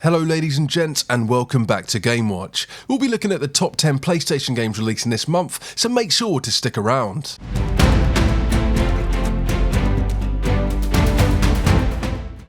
Hello ladies and gents, and welcome back to Game Watch. We'll be looking at the top 10 PlayStation games releasing this month, so make sure to stick around.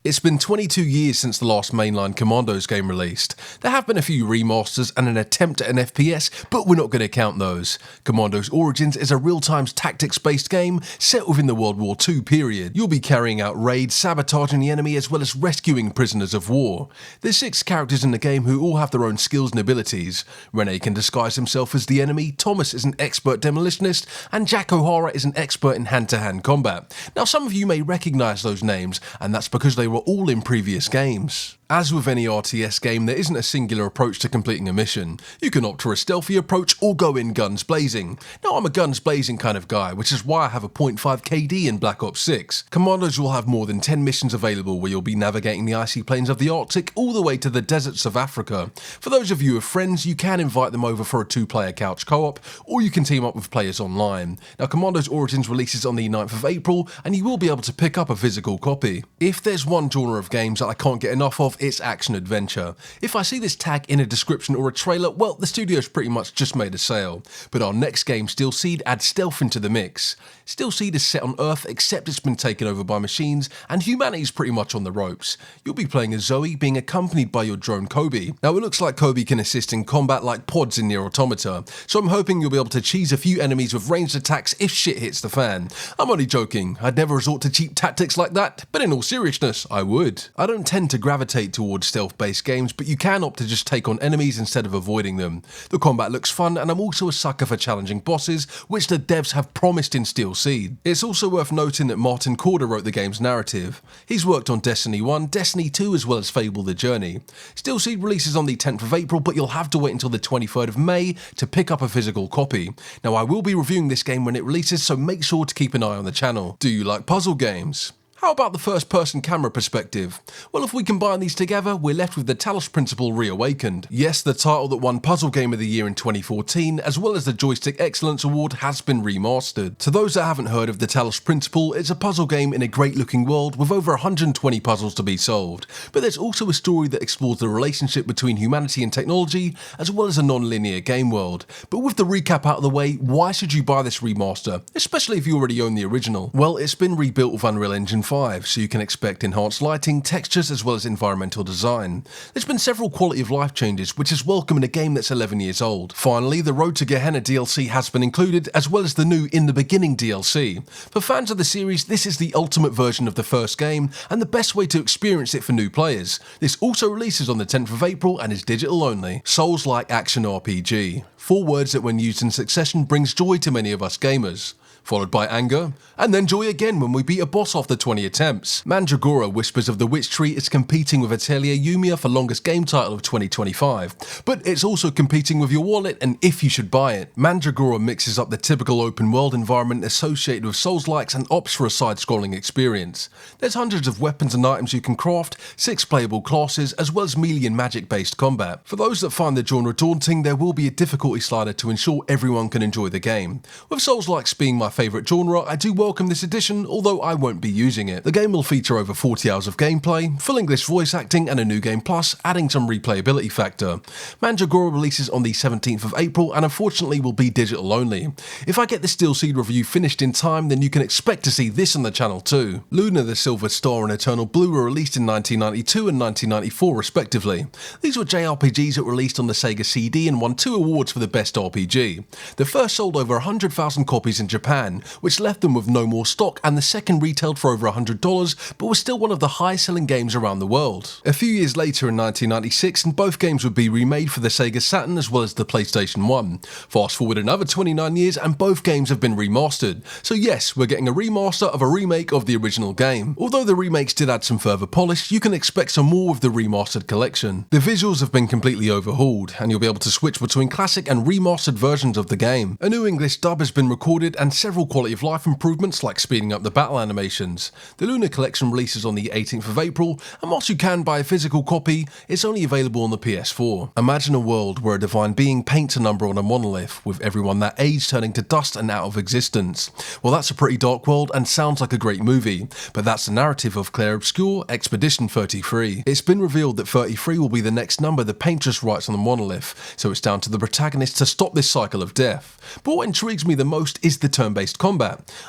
It's been 22 years since the last mainline Commandos game released. There have been a few remasters and an attempt at an FPS, but we're not going to count those. Commandos Origins is a real-time tactics-based game set within the World War II period. You'll be carrying out raids, sabotaging the enemy, as well as rescuing prisoners of war. There's 6 characters in the game who all have their own skills and abilities. Rene can disguise himself as the enemy, Thomas is an expert demolitionist, and Jack O'Hara is an expert in hand-to-hand combat. Now some of you may recognise those names, and that's because they were all in previous games. As with any RTS game, there isn't a singular approach to completing a mission. You can opt for a stealthy approach or go in guns blazing. Now I'm a guns blazing kind of guy, which is why I have a 0.5 KD in Black Ops 6. Commandos will have more than 10 missions available where you'll be navigating the icy plains of the Arctic all the way to the deserts of Africa. For those of you with friends, you can invite them over for a 2-player couch co-op, or you can team up with players online. Now Commandos Origins releases on the 9th of April, and you will be able to pick up a physical copy. If there's one genre of games that I can't get enough of, it's action-adventure. If I see this tag in a description or a trailer, well, the studio's pretty much just made a sale. But our next game, Steed Seed, adds stealth into the mix. Steed Seed is set on Earth, except it's been taken over by machines, and humanity's pretty much on the ropes. You'll be playing as Zoe, being accompanied by your drone Kobe. Now it looks like Kobe can assist in combat like pods in Nier Automata, so I'm hoping you'll be able to cheese a few enemies with ranged attacks if shit hits the fan. I'm only joking, I'd never resort to cheap tactics like that, but in all seriousness, I would. I don't tend to gravitate towards stealth-based games, but you can opt to just take on enemies instead of avoiding them. The combat looks fun, and I'm also a sucker for challenging bosses, which the devs have promised in Steed Seed. It's also worth noting that Martin Corder wrote the game's narrative. He's worked on Destiny 1, Destiny 2, as well as Fable the Journey. Steed Seed releases on the 10th of April, but you'll have to wait until the 23rd of May to pick up a physical copy. Now I will be reviewing this game when it releases, so make sure to keep an eye on the channel. Do you like puzzle games? How about the first-person camera perspective? Well, if we combine these together, we're left with the Talos principle Reawakened. Yes, the title that won Puzzle Game of the Year in 2014, as well as the Joystick Excellence Award, has been remastered. To those that haven't heard of the Talos principle, it's a puzzle game in a great-looking world with over 120 puzzles to be solved. But there's also a story that explores the relationship between humanity and technology, as well as a non-linear game world. But with the recap out of the way, why should you buy this remaster, especially if you already own the original? Well, it's been rebuilt with Unreal Engine 5, so you can expect enhanced lighting, textures, as well as environmental design. There's been several quality of life changes, which is welcome in a game that's 11 years old. Finally, the Road to Gehenna DLC has been included, as well as the new In the Beginning DLC. For fans of the series, this is the ultimate version of the first game, and the best way to experience it for new players. This also releases on the 10th of April and is digital only. Souls-like action RPG. 4 words that when used in succession brings joy to many of us gamers. Followed by anger, and then joy again when we beat a boss after 20 attempts. Mandragora, Whispers of the Witch Tree, is competing with Atelier Yumiya for longest game title of 2025, but it's also competing with your wallet and if you should buy it. Mandragora mixes up the typical open world environment associated with Souls-likes and opts for a side-scrolling experience. There's hundreds of weapons and items you can craft, 6 playable classes, as well as melee and magic-based combat. For those that find the genre daunting, there will be a difficulty slider to ensure everyone can enjoy the game. With Souls-likes being my favourite genre, I do welcome this addition, although I won't be using it. The game will feature over 40 hours of gameplay, full English voice acting and a new game plus, adding some replayability factor. Mandragora releases on the 17th of April and unfortunately will be digital only. If I get the Steed Seed review finished in time, then you can expect to see this on the channel too. LUNAR, the Silver Star and Eternal Blue were released in 1992 and 1994 respectively. These were JRPGs that were released on the Sega CD and won 2 awards for the best RPG. The first sold over 100,000 copies in Japan, which left them with no more stock, and the second retailed for over $100, but was still one of the highest selling games around the world. A few years later in 1996, and both games would be remade for the Sega Saturn as well as the PlayStation 1. Fast forward another 29 years and both games have been remastered. So yes, we're getting a remaster of a remake of the original game. Although the remakes did add some further polish, you can expect some more with the remastered collection. The visuals have been completely overhauled, and you'll be able to switch between classic and remastered versions of the game. A new English dub has been recorded and several several quality of life improvements like speeding up the battle animations. The LUNAR collection releases on the 18th of April, and whilst you can buy a physical copy, it's only available on the PS4. Imagine a world where a divine being paints a number on a monolith, with everyone that age turning to dust and out of existence. Well, that's a pretty dark world and sounds like a great movie, but that's the narrative of Clair Obscur Expedition 33. It's been revealed that 33 will be the next number the paintress writes on the monolith, so it's down to the protagonist to stop this cycle of death. But what intrigues me the most is the turn-based combat.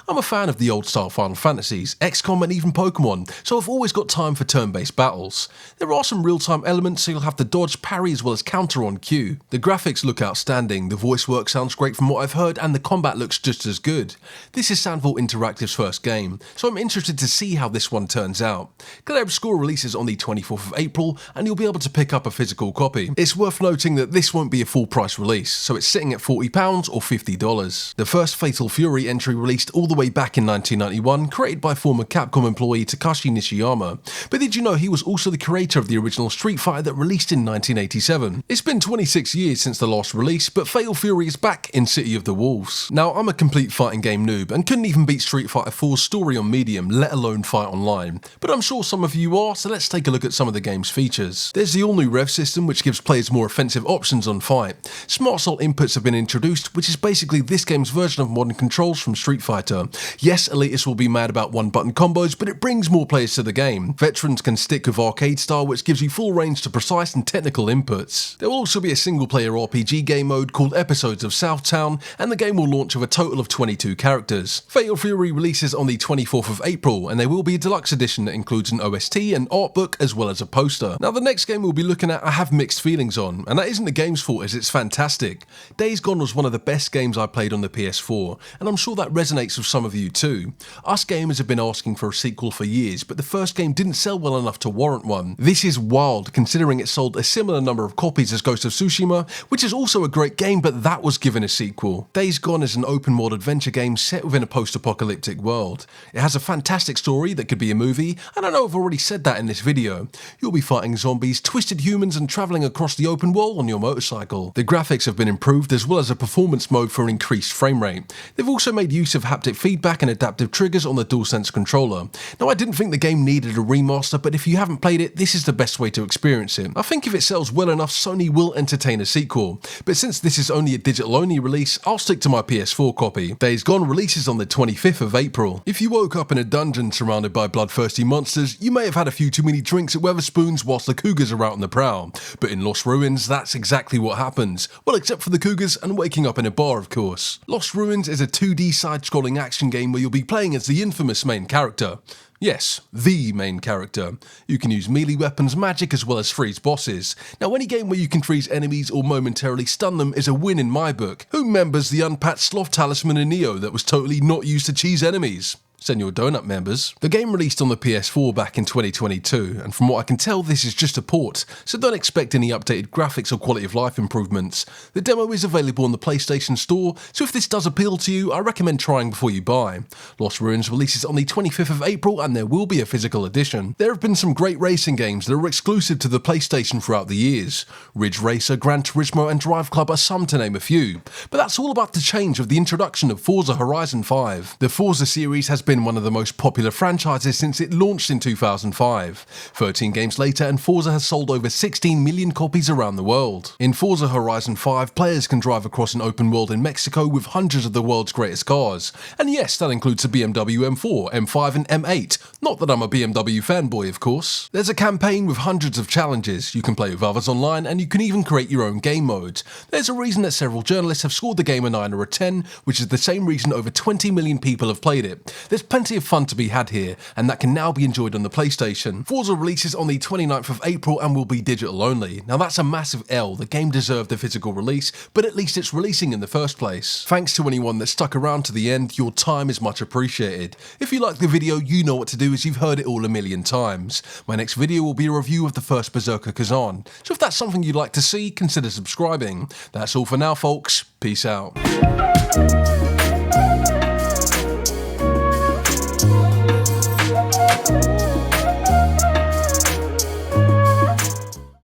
I'm a fan of the old-style Final Fantasies, XCOM and even Pokemon, so I've always got time for turn-based battles. There are some real-time elements, so you'll have to dodge, parry as well as counter on cue. The graphics look outstanding, the voice work sounds great from what I've heard, and the combat looks just as good. This is Sandville Interactive's first game, so I'm interested to see how this one turns out. Clair Obscur releases on the 24th of April, and you'll be able to pick up a physical copy. It's worth noting that this won't be a full price release, so it's sitting at £40 or $50. The first Fatal Fury entry released all the way back in 1991, created by former Capcom employee Takashi Nishiyama. But did you know he was also the creator of the original Street Fighter that released in 1987? It's been 26 years since the last release, but Fatal Fury is back in City of the Wolves. Now, I'm a complete fighting game noob and couldn't even beat Street Fighter 4's story on Medium, let alone fight online. But I'm sure some of you are, so let's take a look at some of the game's features. There's the all-new rev system, which gives players more offensive options on fight. Smart Assault inputs have been introduced, which is basically this game's version of modern controls from Street Fighter. Yes, elitists will be mad about one-button combos, but it brings more players to the game. Veterans can stick with arcade style, which gives you full range to precise and technical inputs. There will also be a single-player RPG game mode called Episodes of Southtown, and the game will launch with a total of 22 characters. Fatal Fury releases on the 24th of April, and there will be a deluxe edition that includes an OST, an art book, as well as a poster. Now, the next game we'll be looking at I have mixed feelings on, and that isn't the game's fault as it's fantastic. Days Gone was one of the best games I played on the PS4, and I'm sure that resonates with some of you too. Us gamers have been asking for a sequel for years, but the first game didn't sell well enough to warrant one. This is wild, considering it sold a similar number of copies as Ghost of Tsushima, which is also a great game, but that was given a sequel. Days Gone is an open world adventure game set within a post-apocalyptic world. It has a fantastic story that could be a movie, and I know I've already said that in this video. You'll be fighting zombies, twisted humans, and travelling across the open world on your motorcycle. The graphics have been improved, as well as a performance mode for an increased frame rate. They've also made use of haptic feedback and adaptive triggers on the DualSense controller. Now, I didn't think the game needed a remaster, but if you haven't played it, this is the best way to experience it. I think if it sells well enough, Sony will entertain a sequel. But since this is only a digital-only release, I'll stick to my PS4 copy. Days Gone releases on the 25th of April. If you woke up in a dungeon surrounded by bloodthirsty monsters, you may have had a few too many drinks at Weatherspoons whilst the Cougars are out on the prowl. But in Lost Ruins, that's exactly what happens. Well, except for the Cougars and waking up in a bar, of course. Lost Ruins is a 2D side-scrolling action game where you'll be playing as the infamous main character. Yes, the main character. You can use melee weapons, magic, as well as freeze bosses. Now, any game where you can freeze enemies or momentarily stun them is a win in my book. Who remembers the unpatched sloth talisman in Neo that was totally not used to cheese enemies? Send your donut members. The game released on the PS4 back in 2022, and from what I can tell, this is just a port, so don't expect any updated graphics or quality of life improvements. The demo is available on the PlayStation Store, so if this does appeal to you, I recommend trying before you buy. Lost Ruins releases on the 25th of April, and there will be a physical edition. There have been some great racing games that are exclusive to the PlayStation throughout the years. Ridge Racer, Gran Turismo, and Drive Club are some to name a few, but that's all about the change of the introduction of Forza Horizon 5. The Forza series has been one of the most popular franchises since it launched in 2005. 13 games later, and Forza has sold over 16 million copies around the world. In Forza Horizon 5, players can drive across an open world in Mexico with hundreds of the world's greatest cars. And yes, that includes the BMW M4, M5 and M8. Not that I'm a BMW fanboy, of course. There's a campaign with hundreds of challenges. You can play with others online, and you can even create your own game mode. There's a reason that several journalists have scored the game a 9 or a 10, which is the same reason over 20 million people have played it. There's plenty of fun to be had here, and that can now be enjoyed on the PlayStation. Forza releases on the 29th of April and will be digital only. Now that's a massive L. The game deserved a physical release, but at least it's releasing in the first place. Thanks to anyone that stuck around to the end, your time is much appreciated. If you like the video, you know what to do as you've heard it all a million times. My next video will be a review of the first Berserker Kazan, so if that's something you'd like to see, consider subscribing. That's all for now, folks. Peace out.